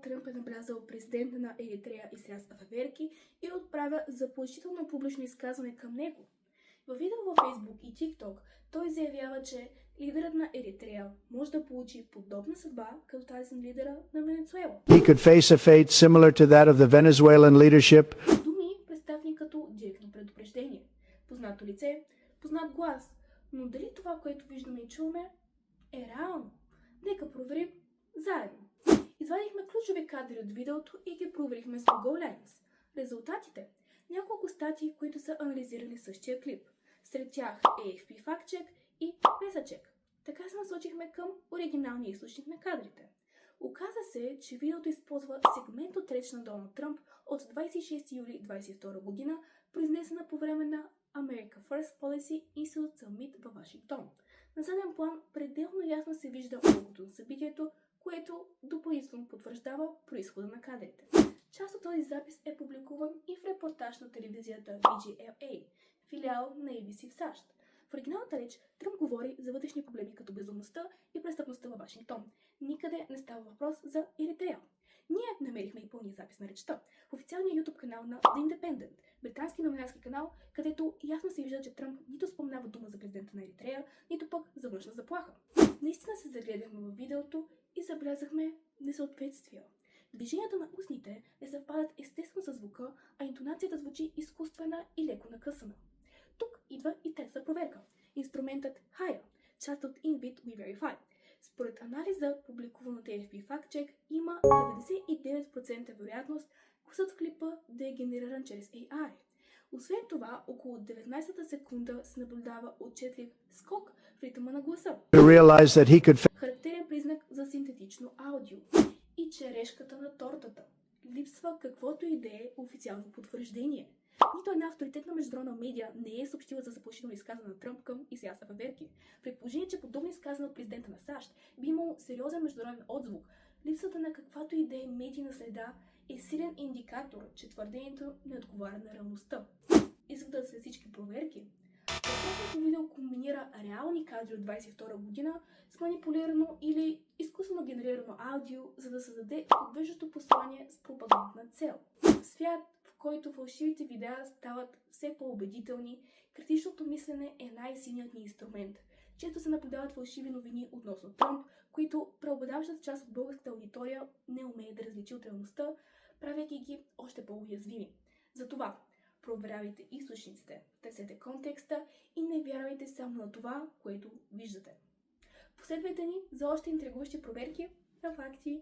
Доналд Тръмп е наблязал президента на Еритрея Исаяс Афеверки и отправя заплашително публично изказване към него. Във видео във Facebook и TikTok той заявява, че лидерът на Еритрея може да получи подобна съдба като тази на лидера на Венецуела. He could face a fate similar to that of the Venezuelan leadership. Думи, представени като директно предупреждение. Познато лице, познат глас, но дали това, което виждаме и чуваме, е реално? Нека проверим заедно. Извадихме ключови кадри от видеото и ги проверихме с Google Lens. Резултатите – няколко статии, които са анализирали същия клип. Сред тях AFP Fact Check и PESA Check. Така се насочихме към оригиналния източник на кадрите. Оказа се, че видеото използва сегмент от реч на Доналд Тръмп от 26 юли 2022 година, произнесена по време на America First Policy Institute Summit във Вашингтон. На заден план пределно ясно се вижда логото на събитието, което допълнително потвърждава произхода на кадрите. Част от този запис е публикуван и в репортаж на телевизията VGLA, филиал на ABC в САЩ. В оригиналната реч Тръмп говори за вътрешни проблеми като безумността и престъпността във Вашингтон. Никъде не става въпрос за Еритрея. Ние намерихме и пълния запис на речта в официалния YouTube канал на The Independent, британски новинарски канал, където ясно се вижда, че Тръмп нито споменава дума за президента на Еритрея, нито пък за външна заплаха. Наистина се загледахме във видеото и забелязахме несъответствия. Движенията на устните не съвпадат естествено със звука, а интонацията звучи изкуствена и леко накъсана. Тук идва и тест за проверка. Инструментът Higher, част от InVid We Verify. Според анализа, публикуван от AFP Fact Check, има 99% вероятност гласът в клипа да е генериран чрез AI. Освен това, около 19-та секунда се наблюдава отчетлив скок в ритъма на гласа. Характерен признак за синтетично аудио. И черешката на тортата. Липсва каквото и да е официално потвърждение. Нито една авторитетна международна медия не е съобщила за заплашително изказване на Тръмп към Исаяс Афеверки. При положение, че подобно изказване от президента на САЩ би имало сериозен международен отзвук, липсата на каквато и да е медийна следа е силен индикатор, че твърдението не отговаря на реалността. Изводът след всички проверки. Въпросното видео комбинира реални кадри от 22 година с манипулирано или изкуствено генерирано аудио, за да създаде подвеждащо послание с пропагандна цел. В свят, в който фалшивите видеа стават все по-убедителни, критичното мислене е най-силният ни инструмент. Често се наблюдават фалшиви новини относно Тръмп, които преобладаващата част от българската аудитория не умее да различи от реалността, правейки ги още по-уязвими. Затова проверявайте източниците, търсете контекста и не вярвайте само на това, което виждате. Последвайте ни за още интригуващи проверки на факти.